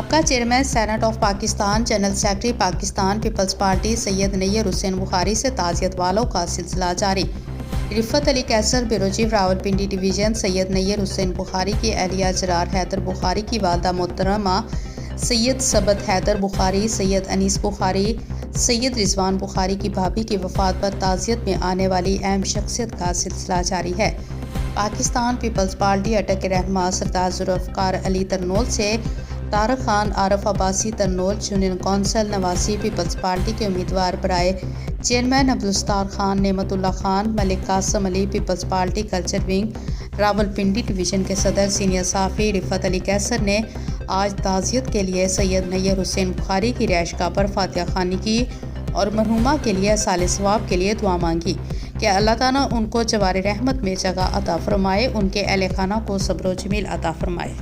سابقہ chairman senate of Pakistan, general secretary Pakistan Peoples Party Syed Nayyar Hussain Bukhari سے تعزیت والوں کا سلسلہ جاری۔ Rifat Ali Qaiser bureau chief Rawalpindi division Syed Nayyar Hussain Bukhari کی اہلیہ جرار حیدر بخاری کی والدہ محترمہ سید ثبت حیدر بخاری، سید انیس بخاری، سید رضوان بخاری کی بھابھی کی وفات پر تعزیت میں آنے والی اہم شخصیت کا سلسلہ جاری ہے۔ پاکستان پیپلز پارٹی اٹک رہنما سردار ذوالفقار علی ترنول سے طارق خان عارف عباسی ترنول، یونین کونسل نواسی پیپلز پارٹی کے امیدوار برائے chairman Abdul Sattar Khan, Naimat Ullah Khan, Malik Qasim Ali Peoples Party culture wing Rawalpindi division کے صدر سینئر صحافی رفعت علی قیصر نے آج تعزیت کے لیے سید نیر حسین بخاری کی رہائش گاہ پر فاتحہ خوانی کی اور مرحومہ کے لیے ایصال ثواب کے لیے دعا مانگی کہ اللہ تعالیٰ ان کو جوار رحمت میں جگہ عطا فرمائے، ان کے اہل خانہ کو صبر و جمیل عطا فرمائے۔